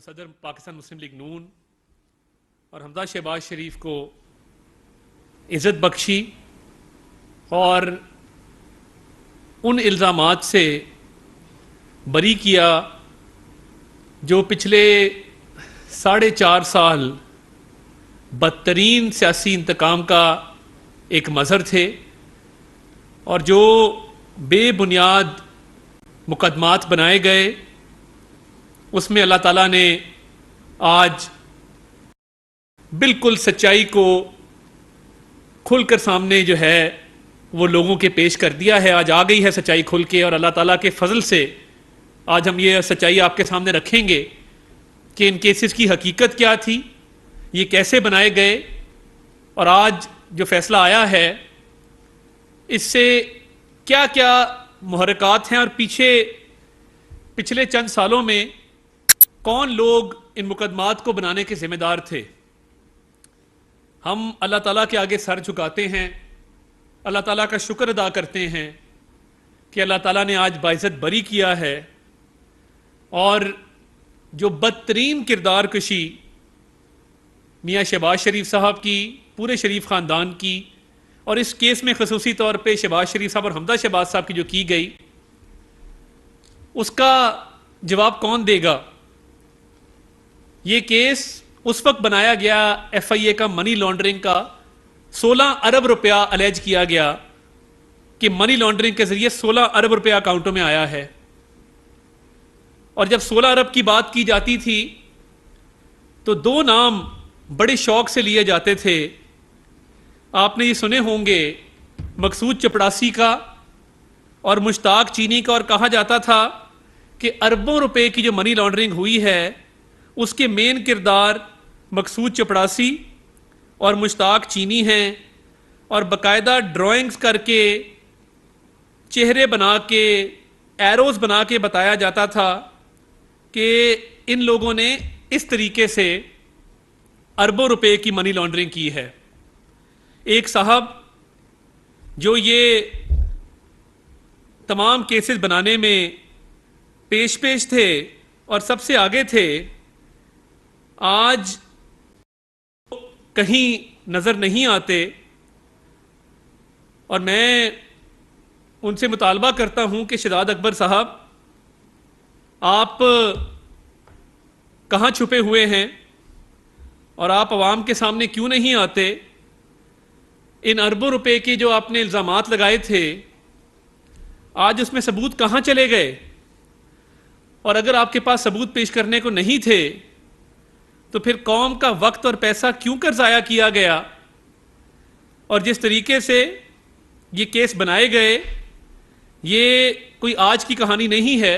صدر پاکستان مسلم لیگ نون اور حمزہ شہباز شریف کو عزت بخشی اور ان الزامات سے بری کیا جو پچھلے 4.5 سال بدترین سیاسی انتقام کا ایک مظہر تھے اور جو بے بنیاد مقدمات بنائے گئے اس میں اللہ تعالیٰ نے آج بالکل سچائی کو کھل کر سامنے جو ہے وہ لوگوں کے پیش کر دیا ہے. آج آ گئی ہے سچائی کھل کے اور اللہ تعالیٰ کے فضل سے آج ہم یہ سچائی آپ کے سامنے رکھیں گے کہ ان کیسز کی حقیقت کیا تھی, یہ کیسے بنائے گئے اور آج جو فیصلہ آیا ہے اس سے کیا کیا محرکات ہیں اور پچھلے چند سالوں میں کون لوگ ان مقدمات کو بنانے کے ذمہ دار تھے. ہم اللہ تعالیٰ کے آگے سر جھکاتے ہیں, اللہ تعالیٰ کا شکر ادا کرتے ہیں کہ اللہ تعالیٰ نے آج باعزت بری کیا ہے اور جو بدترین کردار کشی میاں شہباز شریف صاحب کی, پورے شریف خاندان کی اور اس کیس میں خصوصی طور پہ شہباز شریف صاحب اور حمزہ شہباز صاحب کی جو کی گئی اس کا جواب کون دے گا. یہ کیس اس وقت بنایا گیا ایف آئی اے کا منی لانڈرنگ کا 16 ارب روپیہ الیج کیا گیا کہ منی لانڈرنگ کے ذریعے 16 ارب روپیہ اکاؤنٹوں میں آیا ہے. اور جب 16 ارب کی بات کی جاتی تھی تو 2 نام بڑے شوق سے لیے جاتے تھے. آپ نے یہ سنے ہوں گے, مقصود چپڑاسی کا اور مشتاق چینی کا, اور کہا جاتا تھا کہ اربوں روپے کی جو منی لانڈرنگ ہوئی ہے اس کے مین کردار مقصود چپڑاسی اور مشتاق چینی ہیں اور باقاعدہ ڈرائنگز کر کے, چہرے بنا کے, ایروز بنا کے بتایا جاتا تھا کہ ان لوگوں نے اس طریقے سے اربوں روپے کی منی لانڈرنگ کی ہے. ایک صاحب جو یہ تمام کیسز بنانے میں پیش تھے اور سب سے آگے تھے, آج کہیں نظر نہیں آتے اور میں ان سے مطالبہ کرتا ہوں کہ شہزاد اکبر صاحب آپ کہاں چھپے ہوئے ہیں اور آپ عوام کے سامنے کیوں نہیں آتے. ان اربوں روپے کے جو آپ نے الزامات لگائے تھے آج اس میں ثبوت کہاں چلے گئے, اور اگر آپ کے پاس ثبوت پیش کرنے کو نہیں تھے تو پھر قوم کا وقت اور پیسہ کیوں کر ضائع کیا گیا. اور جس طریقے سے یہ کیس بنائے گئے یہ کوئی آج کی کہانی نہیں ہے.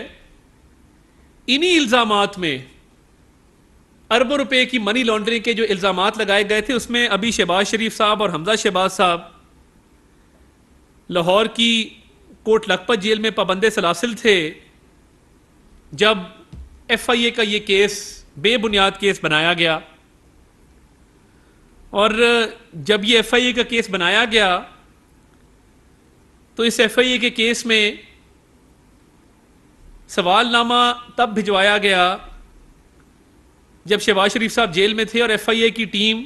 انہی الزامات میں اربوں روپے کی منی لانڈرنگ کے جو الزامات لگائے گئے تھے اس میں ابھی شہباز شریف صاحب اور حمزہ شہباز صاحب لاہور کی کوٹ لکھپت جیل میں پابند سلاسل تھے جب ایف آئی اے کا یہ کیس بے بنیاد کیس بنایا گیا. اور جب یہ ایف آئی اے کا کیس بنایا گیا تو اس ایف آئی اے کے کیس میں سوال نامہ تب بھجوایا گیا جب شہباز شریف صاحب جیل میں تھے اور ایف آئی اے کی ٹیم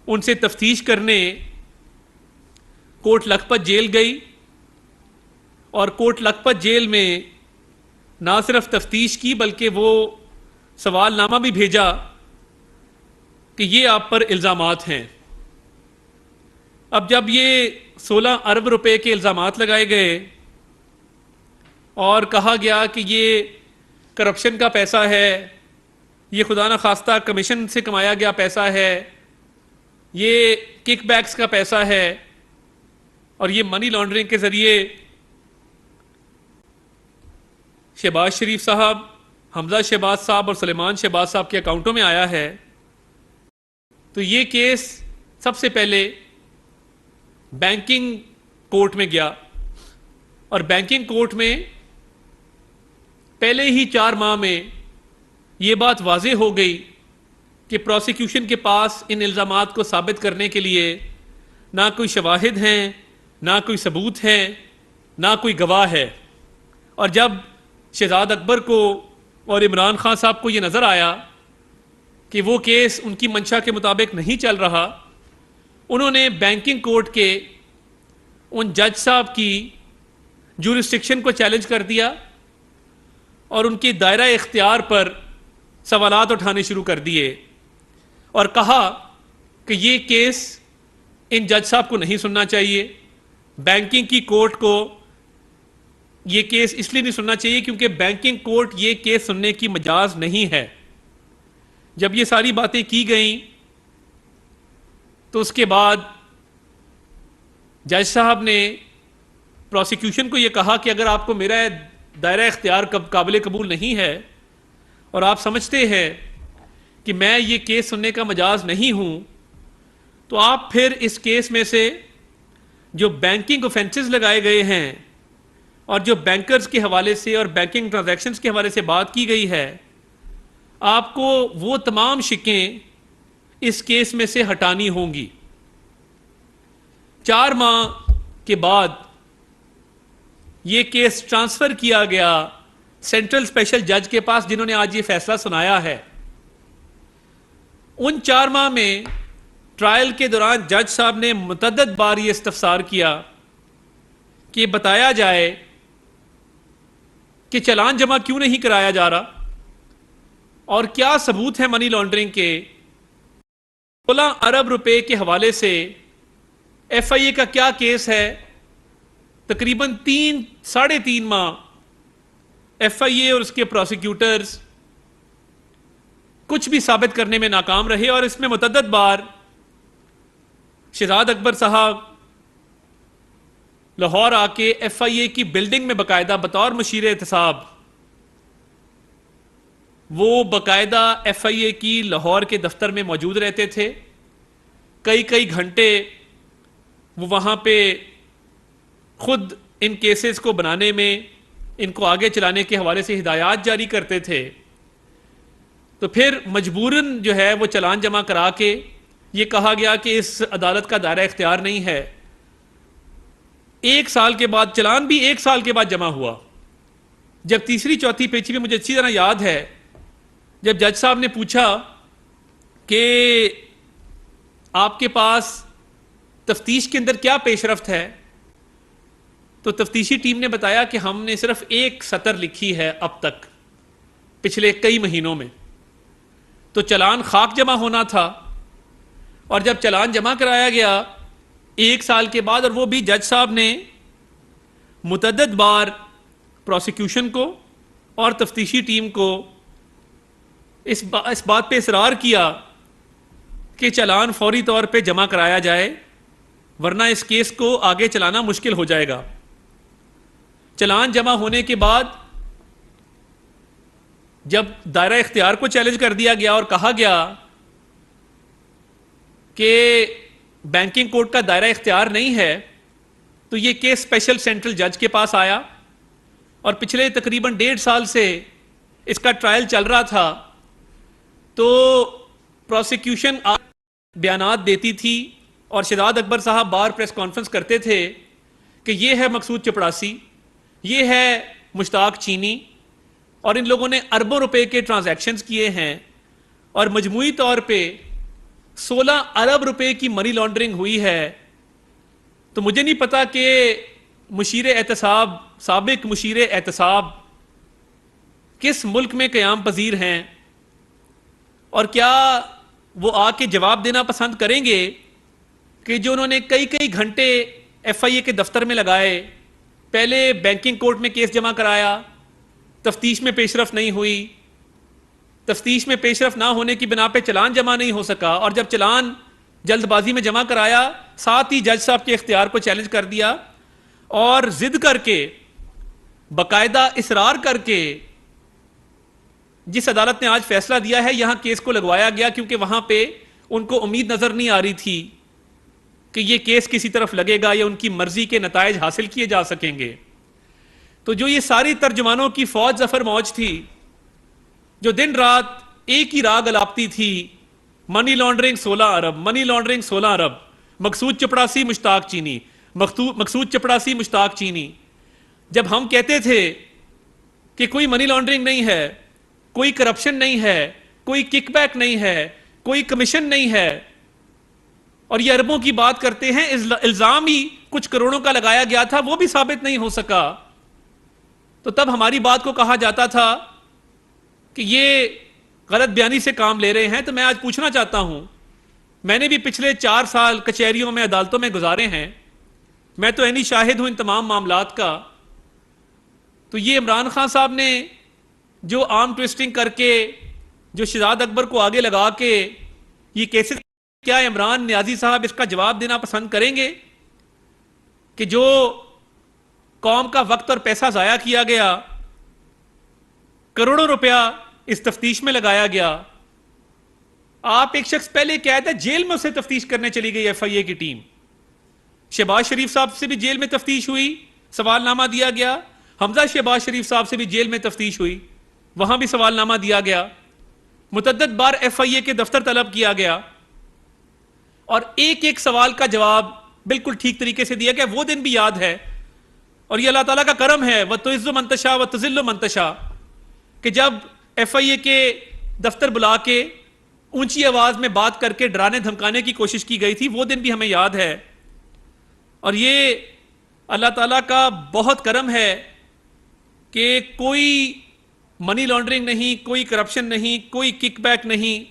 ان سے تفتیش کرنے کوٹ لکھپت جیل گئی اور کوٹ لکھپت جیل میں نہ صرف تفتیش کی بلکہ وہ سوال نامہ بھی بھیجا کہ یہ آپ پر الزامات ہیں. اب جب یہ 16 ارب روپے کے الزامات لگائے گئے اور کہا گیا کہ یہ کرپشن کا پیسہ ہے, یہ خدا نخواستہ کمیشن سے کمایا گیا پیسہ ہے, یہ کک بیکس کا پیسہ ہے اور یہ منی لانڈرنگ کے ذریعے شہباز شریف صاحب, حمزہ شہباز صاحب اور سلیمان شہباز صاحب کے اکاؤنٹوں میں آیا ہے, تو یہ کیس سب سے پہلے بینکنگ کورٹ میں گیا اور بینکنگ کورٹ میں پہلے ہی 4 ماہ میں یہ بات واضح ہو گئی کہ پروسیکیوشن کے پاس ان الزامات کو ثابت کرنے کے لیے نہ کوئی شواہد ہیں, نہ کوئی ثبوت ہے, نہ کوئی گواہ ہے. اور جب شہزاد اکبر کو اور عمران خان صاحب کو یہ نظر آیا کہ وہ کیس ان کی منشا کے مطابق نہیں چل رہا، انہوں نے بینکنگ کورٹ کے ان جج صاحب کی جورسڈکشن کو چیلنج کر دیا اور ان کے دائرہ اختیار پر سوالات اٹھانے شروع کر دیے اور کہا کہ یہ کیس ان جج صاحب کو نہیں سننا چاہیے، بینکنگ کی کورٹ کو یہ کیس اس لیے نہیں سننا چاہیے کیونکہ بینکنگ کورٹ یہ کیس سننے کی مجاز نہیں ہے۔ جب یہ ساری باتیں کی گئیں تو اس کے بعد جج صاحب نے پروسیکیوشن کو یہ کہا کہ اگر آپ کو میرا دائرہ اختیار قابل قبول نہیں ہے اور آپ سمجھتے ہیں کہ میں یہ کیس سننے کا مجاز نہیں ہوں، تو آپ پھر اس کیس میں سے جو بینکنگ اوفینسز لگائے گئے ہیں اور جو بینکرز کے حوالے سے اور بینکنگ ٹرانزیکشنز کے حوالے سے بات کی گئی ہے، آپ کو وہ تمام شکیں اس کیس میں سے ہٹانی ہوں گی۔ 4 ماہ کے بعد یہ کیس ٹرانسفر کیا گیا سینٹرل اسپیشل جج کے پاس جنہوں نے آج یہ فیصلہ سنایا ہے۔ ان 4 ماہ میں ٹرائل کے دوران جج صاحب نے متعدد بار یہ استفسار کیا کہ بتایا جائے کہ چلان جمع کیوں نہیں کرایا جا رہا اور کیا ثبوت ہے منی لانڈرنگ کے۔ 16 ارب روپے کے حوالے سے ایف آئی اے کا کیا کیس ہے؟ تقریباً 3.5 ماہ ایف آئی اے اور اس کے پروسیکیوٹرز کچھ بھی ثابت کرنے میں ناکام رہے اور اس میں متعدد بار شہزاد اکبر صاحب لاہور آ کے ایف آئی اے کی بلڈنگ میں باقاعدہ بطور مشیر احتساب وہ باقاعدہ ایف آئی اے کی لاہور کے دفتر میں موجود رہتے تھے، کئی گھنٹے وہ وہاں پہ خود ان کیسز کو بنانے میں، ان کو آگے چلانے کے حوالے سے ہدایات جاری کرتے تھے۔ تو پھر مجبوراً جو ہے وہ چلان جمع کرا کے یہ کہا گیا کہ اس عدالت کا دائرہ اختیار نہیں ہے۔ 1 سال کے بعد چلان بھی 1 سال کے بعد جمع ہوا۔ جب تیسری چوتھی پیچی میں مجھے اچھی طرح یاد ہے جب جج صاحب نے پوچھا کہ آپ کے پاس تفتیش کے اندر کیا پیش رفت ہے، تو تفتیشی ٹیم نے بتایا کہ ہم نے صرف 1 سطر لکھی ہے اب تک پچھلے کئی مہینوں میں۔ تو چلان خاک جمع ہونا تھا اور جب چلان جمع کرایا گیا 1 سال کے بعد، اور وہ بھی جج صاحب نے متعدد بار پروسیکیوشن کو اور تفتیشی ٹیم کو اس بات پہ اصرار کیا کہ چلان فوری طور پہ جمع کرایا جائے ورنہ اس کیس کو آگے چلانا مشکل ہو جائے گا۔ چلان جمع ہونے کے بعد جب دائرہ اختیار کو چیلنج کر دیا گیا اور کہا گیا کہ بینکنگ کورٹ کا دائرہ اختیار نہیں ہے، تو یہ کیس اسپیشل سینٹرل جج کے پاس آیا اور پچھلے تقریباً 1.5 سال سے اس کا ٹرائل چل رہا تھا۔ تو پروسیکیوشن بیانات دیتی تھی اور شہزاد اکبر صاحب بار پریس کانفرنس کرتے تھے کہ یہ ہے مقصود چپڑاسی، یہ ہے مشتاق چینی، اور ان لوگوں نے اربوں روپے کے ٹرانزیکشنز کیے ہیں اور مجموعی طور پہ 16 ارب روپے کی منی لانڈرنگ ہوئی ہے۔ تو مجھے نہیں پتا کہ مشیر احتساب، سابق مشیر احتساب کس ملک میں قیام پذیر ہیں، اور کیا وہ آ کے جواب دینا پسند کریں گے کہ جو انہوں نے کئی گھنٹے ایف آئی اے کے دفتر میں لگائے، پہلے بینکنگ کورٹ میں کیس جمع کرایا، تفتیش میں پیش رفت نہیں ہوئی، تفتیش میں پیش رفت نہ ہونے کی بنا پہ چلان جمع نہیں ہو سکا، اور جب چلان جلد بازی میں جمع کرایا ساتھ ہی جج صاحب کے اختیار کو چیلنج کر دیا اور ضد کر کے، باقاعدہ اصرار کر کے جس عدالت نے آج فیصلہ دیا ہے یہاں کیس کو لگوایا گیا، کیونکہ وہاں پہ ان کو امید نظر نہیں آ رہی تھی کہ یہ کیس کسی طرف لگے گا یا ان کی مرضی کے نتائج حاصل کیے جا سکیں گے۔ تو جو یہ ساری ترجمانوں کی فوج ظفر موج تھی جو دن رات ایک ہی راگ الاپتی تھی، منی لانڈرنگ 16 ارب، منی لانڈرنگ 16 ارب، مقصود چپڑاسی مشتاق چینی، مقصود چپڑاسی مشتاق چینی، جب ہم کہتے تھے کہ کوئی منی لانڈرنگ نہیں ہے کوئی کرپشن نہیں ہے، کوئی کک بیک نہیں ہے، کوئی کمیشن نہیں ہے، اور یہ اربوں کی بات کرتے ہیں، الزام ہی کچھ کروڑوں کا لگایا گیا تھا، وہ بھی ثابت نہیں ہو سکا، تو تب ہماری بات کو کہا جاتا تھا کہ یہ غلط بیانی سے کام لے رہے ہیں۔ تو میں آج پوچھنا چاہتا ہوں، میں نے بھی پچھلے 4 سال کچہریوں میں، عدالتوں میں گزارے ہیں، میں تو عینی شاہد ہوں ان تمام معاملات کا۔ تو یہ عمران خان صاحب نے جو آرم ٹویسٹنگ کر کے، جو شہزاد اکبر کو آگے لگا کے یہ کیسے، کیا عمران نیازی صاحب اس کا جواب دینا پسند کریں گے کہ جو قوم کا وقت اور پیسہ ضائع کیا گیا، کروڑوں روپیہ اس تفتیش میں لگایا گیا؟ آپ ایک شخص پہلے کہہ تھے جیل میں اسے تفتیش کرنے چلی گئی ایف آئی اے کی ٹیم، شہباز شریف صاحب سے بھی جیل میں تفتیش ہوئی، سوال نامہ دیا گیا، حمزہ شہباز شریف صاحب سے بھی جیل میں تفتیش ہوئی، وہاں بھی سوال نامہ دیا گیا، متعدد بار ایف آئی اے کے دفتر طلب کیا گیا، اور ایک ایک سوال کا جواب بالکل ٹھیک طریقے سے دیا گیا۔ وہ دن بھی یاد ہے، اور یہ اللہ تعالیٰ کا کرم ہے، وَتُعِزُّ مَن تَشَاءُ وَتُذِلُّ مَن تَشَاءُ، کہ جب ایف آئی اے کے دفتر بلا کے اونچی آواز میں بات کر کے ڈرانے دھمکانے کی کوشش کی گئی تھی، وہ دن بھی ہمیں یاد ہے۔ اور یہ اللہ تعالیٰ کا بہت کرم ہے کہ کوئی منی لانڈرنگ نہیں، کوئی کرپشن نہیں، کوئی کک بیک نہیں،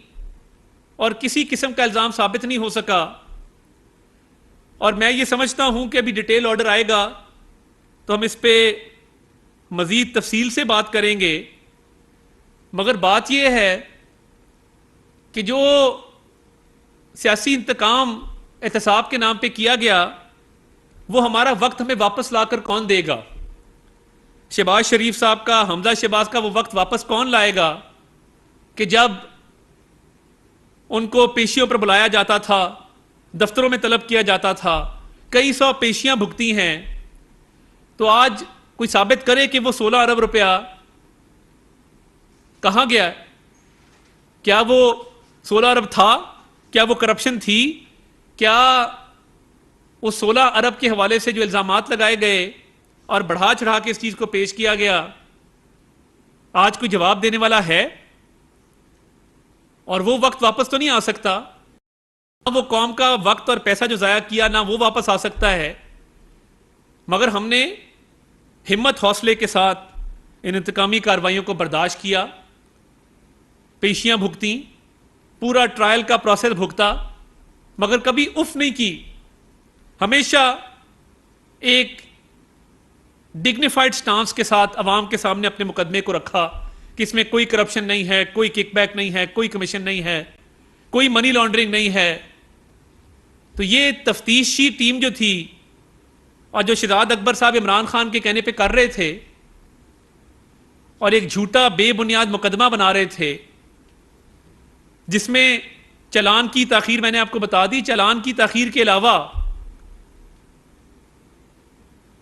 اور کسی قسم کا الزام ثابت نہیں ہو سکا۔ اور میں یہ سمجھتا ہوں کہ ابھی ڈیٹیل آرڈر آئے گا تو ہم اس پہ مزید تفصیل سے بات کریں گے، مگر بات یہ ہے کہ جو سیاسی انتقام احتساب کے نام پہ کیا گیا، وہ ہمارا وقت ہمیں واپس لا کر کون دے گا؟ شہباز شریف صاحب کا، حمزہ شہباز کا وہ وقت واپس کون لائے گا کہ جب ان کو پیشیوں پر بلایا جاتا تھا، دفتروں میں طلب کیا جاتا تھا، کئی 100 پیشیاں بھگتی ہیں، تو آج کوئی ثابت کرے کہ وہ 16 ارب روپیہ کہاں گیا؟ کیا وہ 16 ارب تھا؟ کیا وہ کرپشن تھی؟ کیا اس 16 ارب کے حوالے سے جو الزامات لگائے گئے اور بڑھا چڑھا کے اس چیز کو پیش کیا گیا، آج کوئی جواب دینے والا ہے؟ اور وہ وقت واپس تو نہیں آ سکتا، وہ قوم کا وقت اور پیسہ جو ضائع کیا نہ وہ واپس آ سکتا ہے، مگر ہم نے ہمت حوصلے کے ساتھ ان انتقامی کارروائیوں کو برداشت کیا، پیشیاں بھگتیں، پورا ٹرائل کا پروسیس بھگتا، مگر کبھی اف نہیں کی، ہمیشہ ایک ڈگنیفائڈ سٹانس کے ساتھ عوام کے سامنے اپنے مقدمے کو رکھا کہ اس میں کوئی کرپشن نہیں ہے، کوئی کک بیک نہیں ہے، کوئی کمیشن نہیں ہے، کوئی منی لانڈرنگ نہیں ہے۔ تو یہ تفتیشی ٹیم جو تھی، اور جو شہزاد اکبر صاحب عمران خان کے کہنے پہ کر رہے تھے، اور ایک جھوٹا بے بنیاد مقدمہ بنا رہے تھے، جس میں چلان کی تاخیر، میں نے آپ کو بتا دی، چلان کی تاخیر کے علاوہ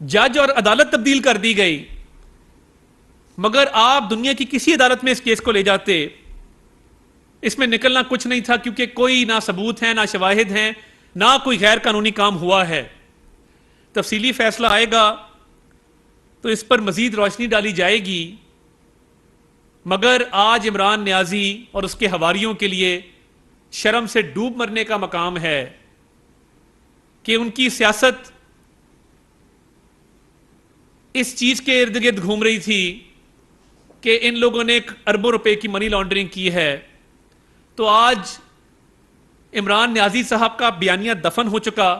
جج اور عدالت تبدیل کر دی گئی، مگر آپ دنیا کی کسی عدالت میں اس کیس کو لے جاتے، اس میں نکلنا کچھ نہیں تھا، کیونکہ کوئی نہ ثبوت ہے، نہ شواہد ہیں، نہ کوئی غیر قانونی کام ہوا ہے۔ تفصیلی فیصلہ آئے گا تو اس پر مزید روشنی ڈالی جائے گی، مگر آج عمران نیازی اور اس کے حواریوں کے لیے شرم سے ڈوب مرنے کا مقام ہے کہ ان کی سیاست اس چیز کے ارد گرد گھوم رہی تھی کہ ان لوگوں نے اربوں روپے کی منی لانڈرنگ کی ہے۔ تو آج عمران نیازی صاحب کا بیانیہ دفن ہو چکا،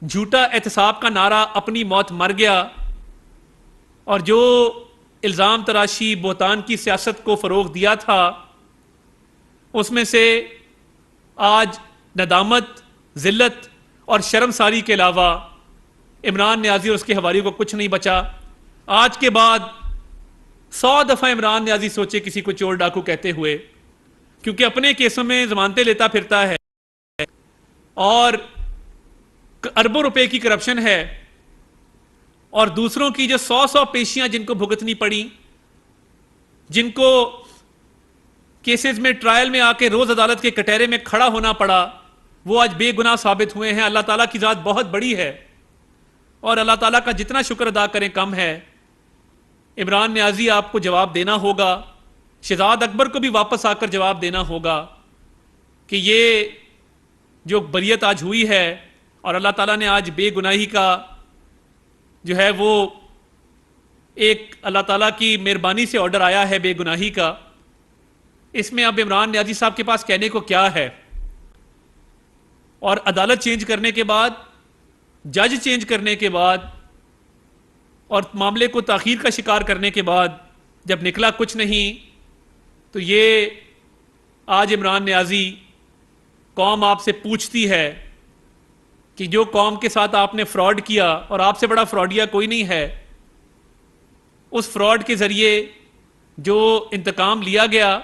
جھوٹا احتساب کا نعرہ اپنی موت مر گیا، اور جو الزام تراشی بہتان کی سیاست کو فروغ دیا تھا، اس میں سے آج ندامت، ذلت اور شرمساری کے علاوہ عمران نیازی اور اس کے حواریوں کو کچھ نہیں بچا۔ آج کے بعد 100 دفعہ عمران نیازی سوچے کسی کو چور ڈاکو کہتے ہوئے، کیونکہ اپنے کیسوں میں ضمانتیں لیتا پھرتا ہے، اور اربوں روپے کی کرپشن ہے، اور دوسروں کی جو 100 پیشیاں جن کو بھگتنی پڑی، جن کو کیسز میں ٹرائل میں آ کے روز عدالت کے کٹہرے میں کھڑا ہونا پڑا، وہ آج بے گناہ ثابت ہوئے ہیں۔ اللہ تعالیٰ کی ذات بہت بڑی ہے، اور اللہ تعالیٰ کا جتنا شکر ادا کریں کم ہے۔ عمران نیازی آپ کو جواب دینا ہوگا، شہزاد اکبر کو بھی واپس آ کر جواب دینا ہوگا کہ یہ جو بریت آج ہوئی ہے اور اللہ تعالیٰ نے آج بے گناہی کا جو ہے وہ ایک اللہ تعالیٰ کی مہربانی سے آرڈر آیا ہے بے گناہی کا، اس میں اب عمران نیازی صاحب کے پاس کہنے کو کیا ہے؟ اور عدالت چینج کرنے کے بعد، جج چینج کرنے کے بعد اور معاملے کو تاخیر کا شکار کرنے کے بعد جب نکلا کچھ نہیں، تو یہ آج عمران نیازی قوم آپ سے پوچھتی ہے کہ جو قوم کے ساتھ آپ نے فراڈ کیا، اور آپ سے بڑا فراڈیا کوئی نہیں ہے، اس فراڈ کے ذریعے جو انتقام لیا گیا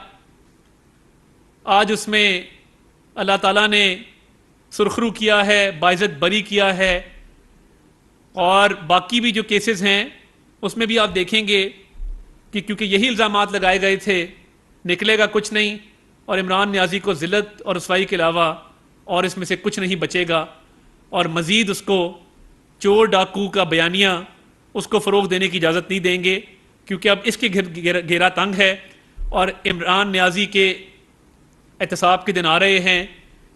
آج اس میں اللہ تعالیٰ نے سرخرو کیا ہے، باعزت بری کیا ہے، اور باقی بھی جو کیسز ہیں اس میں بھی آپ دیکھیں گے کہ کیونکہ یہی الزامات لگائے گئے تھے، نکلے گا کچھ نہیں، اور عمران نیازی کو ذلت اور رسوائی کے علاوہ اور اس میں سے کچھ نہیں بچے گا، اور مزید اس کو چور ڈاکو کا بیانیہ اس کو فروغ دینے کی اجازت نہیں دیں گے، کیونکہ اب اس کے گھیرا تنگ ہے اور عمران نیازی کے احتساب کے دن آ رہے ہیں،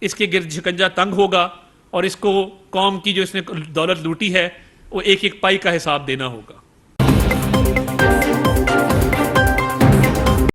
اس کے گرد شکنجہ تنگ ہوگا اور اس کو قوم کی جو اس نے دولت لوٹی ہے وہ ایک ایک پائی کا حساب دینا ہوگا۔